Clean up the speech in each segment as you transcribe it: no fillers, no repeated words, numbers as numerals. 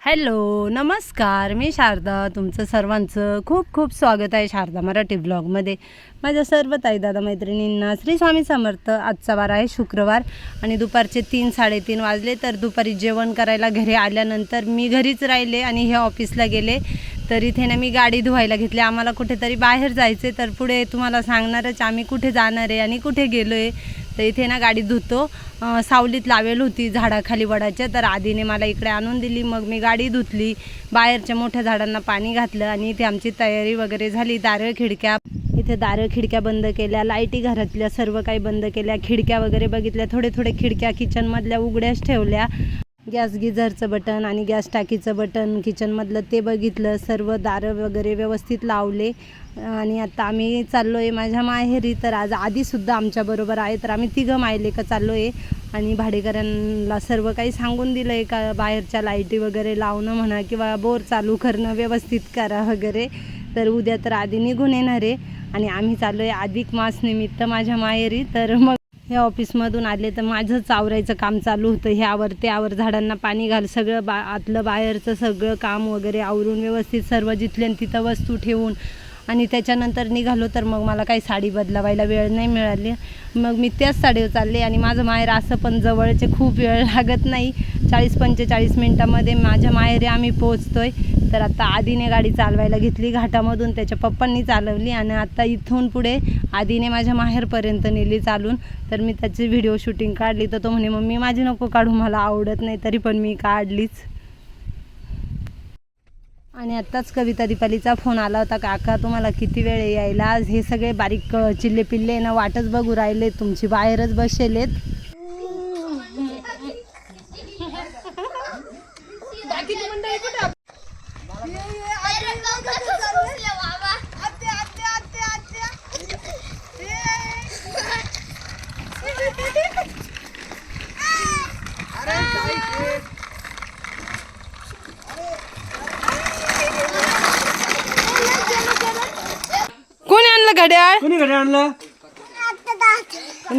Hello नमस्कार, मी शारदा. तुमचं सर्वांचं खूप खूप स्वागत आहे शारदा मराठी ब्लॉगमध्ये. माझ्या सर्व ताई दादा मैत्रिणींना श्री स्वामी समर्थ. आजचा वार आहे शुक्रवार आणि दुपारचे 3-3:30 वाजले. तर दुपारी जेवण करायला घरी आल्यानंतर मी घरीच राहिले आणि हे ऑफिसला गेले. तर इथे ना मी गाडी धुवायला घेतली. आम्हाला कुठेतरी बाहेर जायचे, तर पुढे तुम्हाला सांगणारच आम्ही कुठे जाणार आहे आणि कुठे गेलो आहे. तर इथे ना गाडी धुतो, सावलीत लावेल होती झाडाखाली वडाच्या, तर आधीने मला इकडे आणून दिली. मग मी गाडी धुतली, बाहेरच्या मोठ्या झाडांना पाणी घातलं आणि इथे आमची तयारी वगैरे झाली. दारं खिडक्या, इथे दारं खिडक्या बंद केल्या, लाईटी घरातल्या सर्व काही बंद केल्या, खिडक्या वगैरे बघितल्या. थोडे खिडक्या किचनमधल्या उघड्याच ठेवल्या. गॅस गिझरचं बटन आणि गॅस टाकीचं बटन किचनमधलं ते बघितलं. सर्व दारं वगैरे व्यवस्थित लावले आणि आता आम्ही चाललो आहे माझ्या माहेरी. तर आज आधीसुद्धा आमच्याबरोबर आहे, तर आम्ही तिघं मायलेकं चाललो आहे आणि भाडेकऱ्यांना सर्व काही सांगून दिलं आहे का बाहेरच्या लाईटी वगैरे लावणं म्हणा किंवा बोर चालू करणं व्यवस्थित करा वगैरे. तर उद्या तर आधी निघून येणार आहे आणि आम्ही चाललो आहे अधिक मास निमित्त माझ्या माहेरी. तर मग हे ऑफिसमधून आले तर माझंच आवरायचं काम चालू होतं. ह्यावर त्यावर झाडांना पाणी घाल, सगळं आतलं बाहेरचं सगळं काम वगैरे आवरून व्यवस्थित सर्व जिथल्या तिथं वस्तू ठेवून आणि त्याच्यानंतर निघालो. तर मग मला काही साडी बदलावायला वेळ नाही मिळाली. मग मी त्याच साडीवर चालले आणि माझं माहेर असं पण जवळचे, खूप वेळ लागत नाही. 40-45 मिनटामध्ये माझ्या माहेरी आम्ही पोहोचतो आहे. तर आता आधीने गाडी चालवायला घेतली घाटामधून, त्याच्या पप्पांनी चालवली आणि आता इथून पुढे आधीने माझ्या माहेरपर्यंत नेली चालून. तर मी त्याची व्हिडिओ शूटिंग काढली. तर तो म्हणे मम्मी माझी नको काढू, मला आवडत नाही, तरी पण मी काढलीच. आणि आत्ताच कविता दीपालीचा फोन आला होता, काका तुम्हाला किती वेळ यायला. आज हे सगळे बारीक चिल्ले पिल्ले ना वाटच बघू राहिले, तुमची बाहेरच बसेलेत. कोणी आणलं घड्याळ? कोणी घड्याळ आणलं?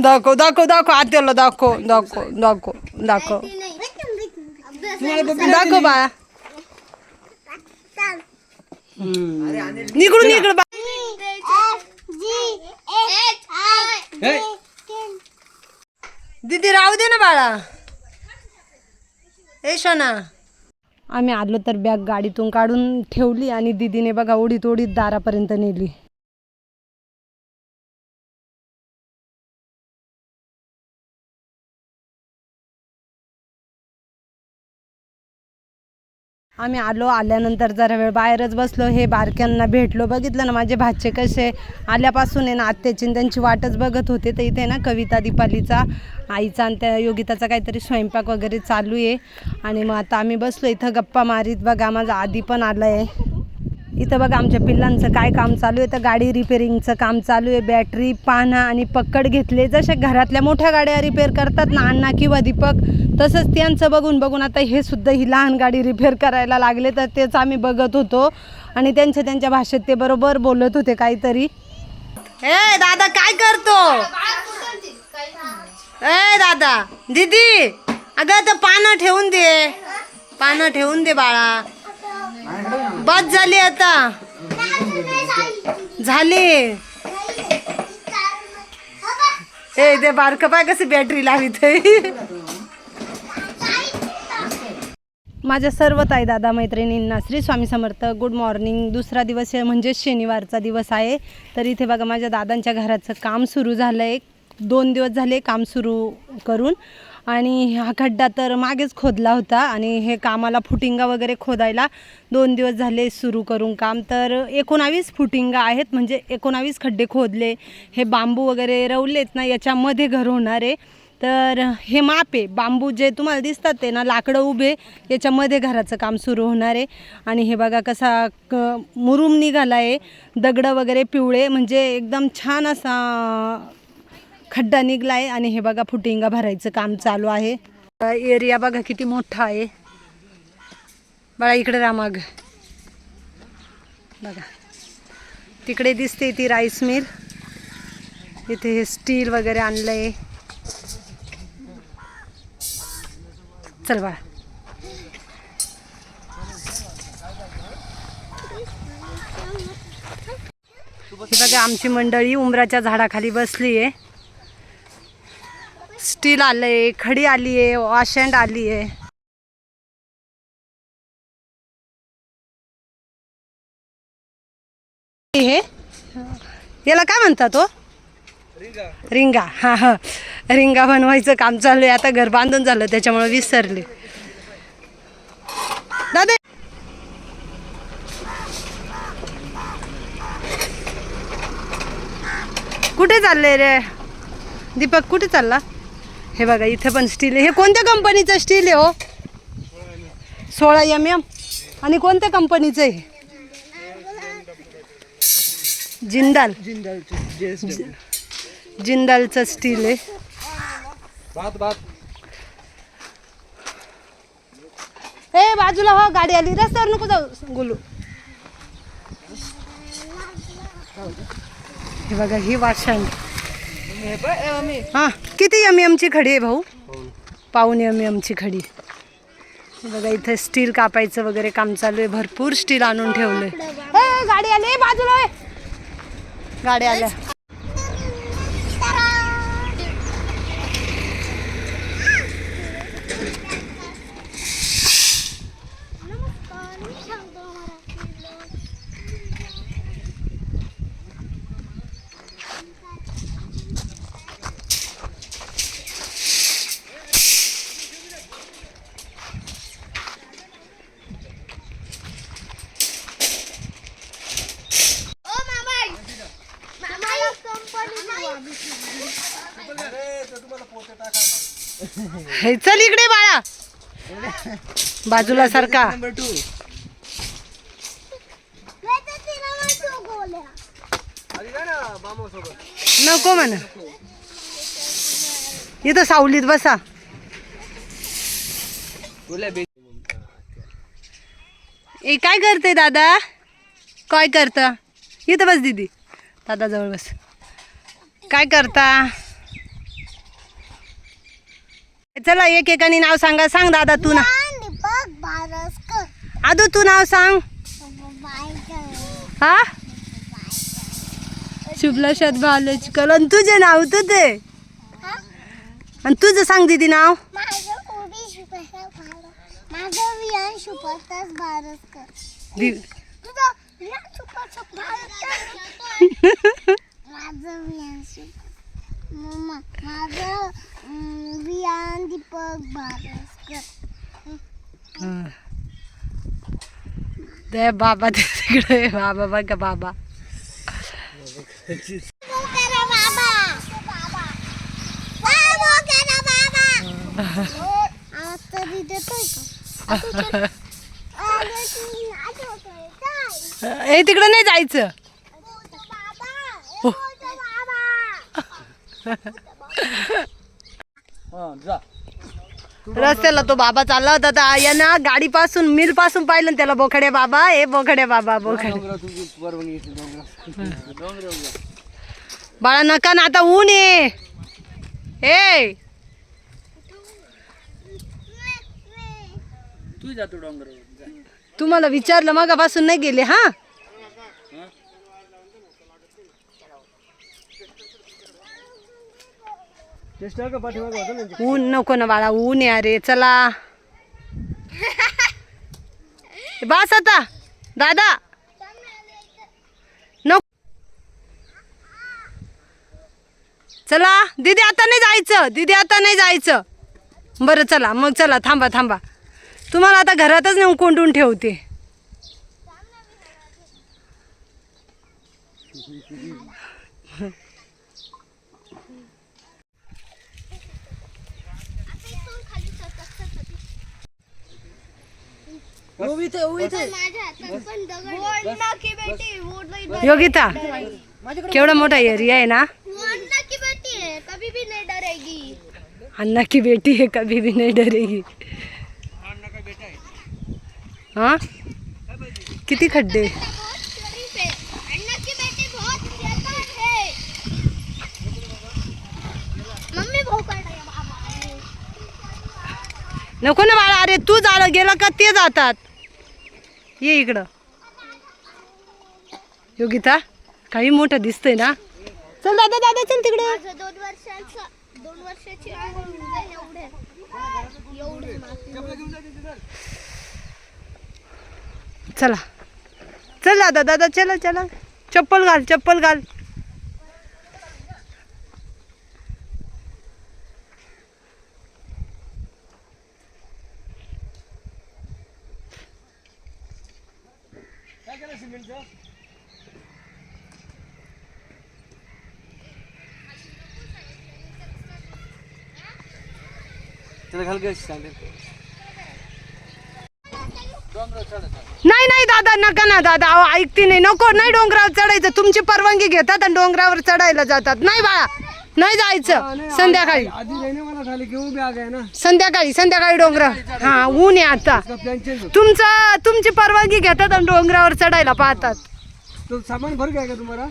दाखव दाखव दाखव आत्याला दाखव दाखव दाखव दाखव दाखव बाळा. निकडून इकडं बा. दीदी राहू दे ना बाळा. ए शोना. आम्ही आलो तर बॅग गाडीतून काढून ठेवली आणि दीदीने बघा ओढीत ओढीत दारापर्यंत नेली. आम्ही आल्यानंतर जरा वेळ बाहेरच बसलो, हे बारक्यांना भेटलो. बघितलं ना माझे भाचे कसे आल्यापासून आहे ना आत्याची त्यांची वाटच बघत होते. तर इथे ना कविता दीपालीचा आईचा आणि त्या योगिताचा काहीतरी स्वयंपाक वगैरे चालू आहे आणि मग आता आम्ही बसलो इथं गप्पा मारीत. बघा माझा आधी पण आलं आहे इथं. बघा आमच्या पिल्लांचं काय काम चालू आहे. तर गाडी रिपेरिंगचं काम चालू आहे. बॅटरी पाना आणि पक्कड घेतले. जशा घरातल्या मोठ्या गाड्या रिपेअर करतात ना अण्णा किंवा दीपक, तसंच त्यांचं बघून बघून आता हे सुद्धा ही लहान गाडी रिपेअर करायला लागले. तर तेच आम्ही बघत होतो आणि त्यांच्या भाषेत ते बरोबर बोलत होते काहीतरी. ए दादा काय करतो? ए दादा दीदी अगं तर पानं ठेवून दे, पानं ठेवून दे बाळा. बस झाली आता, झाली. ए ते बारकं पाय कसे बॅटरी लावित. माझ्या सर्व ताई दादा मैत्रिणींना श्री स्वामी समर्थ. Good morning. दुसरा दिवस म्हणजे शनिवारचा दिवस आहे. तर इथे बघा माझ्या दादांच्या घराचं काम सुरू झालं आहे. 2 दिवस झाले काम सुरू करून आणि हा खड्डा तर मागेच खोदला होता आणि हे कामाला फुटिंगा वगैरे खोदायला 2 दिवस झाले सुरू करून काम. तर 19 फुटिंगा आहेत, म्हणजे 19 खड्डे खोदले. हे बांबू वगैरे रवलेत ना, याच्यामध्ये घर होणार आहे. तर हे माप आहे, बांबू जे तुम्हाला दिसतात ते ना लाकडं उभे, याच्यामध्ये घराचं काम सुरू होणार आहे. आणि हे बघा कसा मुरुम निघाला आहे, दगडं वगैरे पिवळे, म्हणजे एकदम छान असा खड्डा निघला आहे. आणि हे बघा फुटिंगा भरायचं काम चालू आहे. एरिया बघा किती मोठा आहे. बघा इकडे रामाग बघा, तिकडे दिसते ती राईस मिल. इथे हे स्टील वगैरे आणलं आहे. चल बाळा हे बघा आमची मंडळी उंबराच्या झाडाखाली बसली आहे. स्टील आलंय, खडी आली आहे, वॉशँड आली आहे. हे याला काय म्हणतात तो? रिंगा. हा हा, रिंगा बनवायचं काम चालू आहे. आता घर बांधून झालं त्याच्यामुळे विसरले. दादा कुठे चालले रे दीपक, कुठे चालला? हे बघा इथे पण स्टील आहे. हे कोणत्या कंपनीचं स्टील आहे हो? 16 mm. आणि कोणत्या कंपनीचं आहे? जिंदाल. जिंदालचं स्टील आहे. ए बाजूला हो, गाडी आली, रस्त्यावर नको जाऊ गोलू. हे बघा ही वाशांड. हा किती MM ची खडी आहे भाऊ? 1.5 MM ची खडी. हे बघा इथे स्टील कापायचं वगैरे काम चालू आहे. भरपूर स्टील आणून ठेवलंय. गाडी आली बाजूला, गाडी आल्या. हे चल इकडे बाळा, बाजूला सारखा. नको म्हणा, इथं सावलीत बसा. ए काय करते दादा? काय करता? इथं बस दीदी, दादा जवळ बस. काय करता? चला एकेकाने नाव सांगा. सांग दादा तू ना. आदू तू नाव सांग. हा शुभलक्षात बालचकल. आणि तुझे नाव तुझे, आणि तुझं सांग दीदी नाव. दीपक दे बाबा तिकडे. बाबा बघा बाबा. हे तिकडे नाही जायचं. रस्त्याला तो बाबा चालला होता तर यानं गाडीपासून मिल पासून पाहिलं त्याला. बोखडे बाबा, हे बोखडे बाबा, बोखडे बाळा नका ना, आता ऊन आहे. ए तुम्हाला विचारलं मगापासून नाही गेले. हा ऊन नको ना बाळा, ऊन आहे. अरे चला बस आता दादा. नको चला दीदी, आता नाही जायचं. दीदी आता नाही जायचं. बरं चला मग, चला थांबा थांबा. तुम्हाला आता घरातच नेऊन कोंडून ठेवते. योगिता केवढा मोठा एरिया आहे ना. कभी भी नहीं डरेगी. अन्ना की बेटी है कभी भी नहीं डरेगी. हाँ किती खड्डे. अन्ना की बेटी बहुत शैतान है. मम्मी भोकाड आहे बाबा. नको ना बाळा. अरे तू झालं गेला का ते जातात. ये इकडं योगिता. काही मोठं दिसतंय ना. चल दादा दादा चल तिकडे. माझं 2 वर्षाची एवढे चला चल दादा दादा चला चला. चप्पल घाल चप्पल घाल. नाही नाही दादा नका ना दादा. अहो ऐकते नाही. नको नाही डोंगरावर चढायचं. तुमची परवानगी घेतात आणि डोंगरावर चढायला जातात. नाही बाळा नाही जायचं. संध्याकाळी संध्याकाळी डोंगरावर. हा ऊन आहे आता. तुमची परवानगी घेतात आणि डोंगरावर चढायला पाहतात. तो सामान भर गया का तुम्हारा?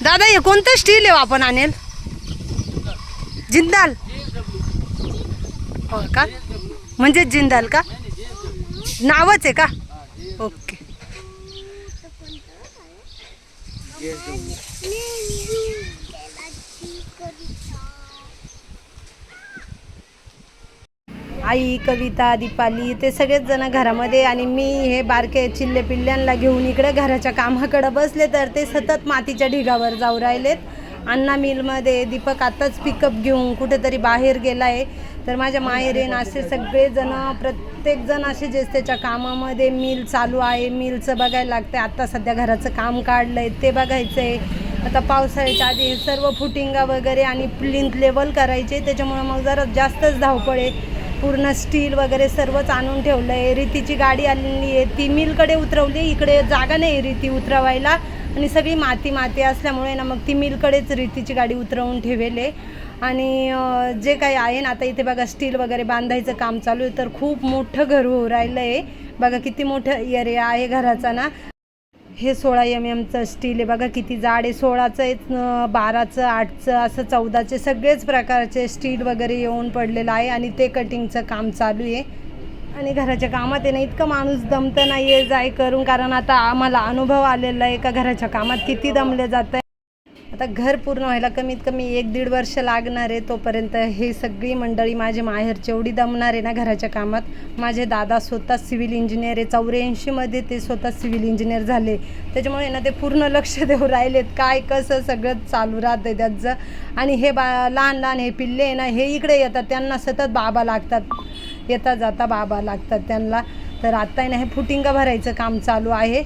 दादा हे कोणतं स्टील आहे आपण आणेल? जिंदाल हो का? म्हणजे जिंदाल का नावच आहे का? ओके. आई कविता दीपाली ते सगळेच जण घरामध्ये आणि मी हे बारके चिल्ले पिल्ल्यांना घेऊन इकडे घराच्या कामाकडे बसले तर ते सतत मातीच्या ढिगावर जाऊ राहिलेत. अण्णा मिलमध्ये दीपक आताच पिकअप घेऊन कुठेतरी बाहेर गेला आहे. तर माझ्या माहेरीन असे सगळेजण प्रत्येकजण असे जे त्याच्या कामामध्ये. मिल चालू आहे. मिलचं बघायला लागतं. आत्ता सध्या घराचं काम काढलं आहे ते बघायचं आहे. आता पावसाळ्याच्या आधी हे सर्व फुटिंगा वगैरे आणि प्लिंथ लेवल करायचे. त्याच्यामुळं मग जरा जास्तच धावपळ आहे. पूर्ण स्टील वगैरे सर्वच आणून ठेवलं आहे. रीतीची गाडी आलेली आहे. ती मिलकडे उतरवली. इकडे जागा नाही रीती उतरवायला आणि सगळी माती असल्यामुळे ना मग ती मिलकडेच रीतीची गाडी उतरवून ठेवले. आणि जे काही आहे ना आता इथे बघा स्टील वगैरे बांधायचं काम चालू आहे. तर खूप मोठं घर होऊ राहिलं आहे. बघा किती मोठं एरिया आहे घराचा ना. हे 16 mm स्टील आहे. बघा किती जाड आहे. 16चं आहे, 12चं, 8चं असं 14चे सगळेच प्रकारचे स्टील वगैरे येऊन पडलेलं आहे. आणि ते कटिंगचं काम चालू आहे. आणि घराच्या कामात आहे ना इतकं माणूस दमतं नाही आहे जाय करून. कारण आता आम्हाला अनुभव आलेला आहे का घराच्या कामात किती दमले जातं आहे. आता घर पूर्ण व्हायला कमीत कमी 1-1.5 वर्ष लागणार आहे. तोपर्यंत हे सगळी मंडळी माझे माहेरची एवढी दमणार आहे ना घराच्या कामात. माझे दादा स्वतः सिव्हिल इंजिनियर आहे. 84मध्ये ते स्वतः सिव्हिल इंजिनियर झाले. त्याच्यामुळे ना ते पूर्ण लक्ष देऊ राहिलेत. काय कसं सगळं चालू राहतं त्याचं. आणि हे लहान हे पिल्ले आहे ना हे इकडे येतात. त्यांना सतत बाबा लागतात. येता जाता बाबा लागतात त्यांना. तर आत्ता आहे ना हे फुटिंगा भरायचं काम चालू आहे.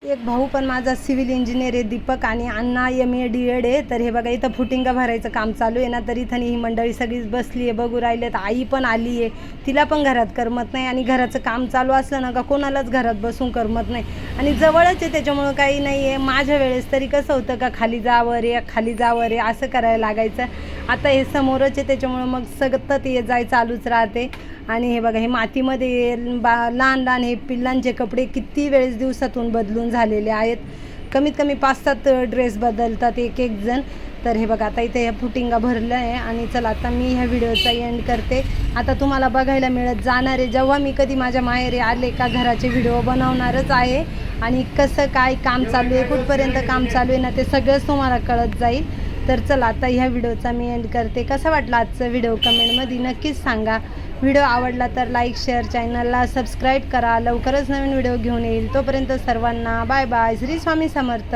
एक भाऊ पण माझा सिव्हिल इंजिनियर आहे दीपक. आणि अण्णा MA DED आहे. तर हे बघा इथं फुटिंगा भरायचं काम चालू आहे ना. तर इथं ही मंडळी सगळीच बसली आहे बघू राहिलेत. आई पण आली आहे. तिला पण घरात करमत नाही. आणि घराचं काम चालू असलं ना का कोणालाच घरात बसून करमत नाही. आणि जवळच आहे त्याच्यामुळं काही नाही आहे. माझ्या वेळेस तरी कसं होतं का खाली जावर आहे असं करायला लागायचं. आता हे समोरच आहे त्याच्यामुळं मग सतत ये जाय चालूच राहते. आणि हे बघा हे मातीमध्ये लहान हे पिल्लांचे कपडे किती वेळेस दिवसातून बदलून झालेले आहेत. कमीत कमी 5-7 ड्रेस बदलतात एक जण. तर हे बघा आता इथे ह्या फुटिंगा भरलं आहे. आणि चला आता मी ह्या व्हिडिओचा एंड करते. आता तुम्हाला बघायला मिळत जाणार आहे जेव्हा मी कधी माझ्या माहेरी आले का घराचे व्हिडिओ बनवणारच आहे. आणि कसं काय काम चालू आहे कुठपर्यंत काम चालू आहे ना ते सगळंच तुम्हाला कळत जाईल. तर चला आता ह्या व्हिडिओचा मी एंड करते. कसा वाटला आजचा व्हिडिओ कमेंटमध्ये नक्कीच सांगा. व्हिडिओ आवडला तर लाईक शेअर चॅनलला सबस्क्राईब करा. लवकरच नवीन व्हिडिओ घेऊन येईल. तोपर्यंत सर्वांना बाय बाय. श्री स्वामी समर्थ.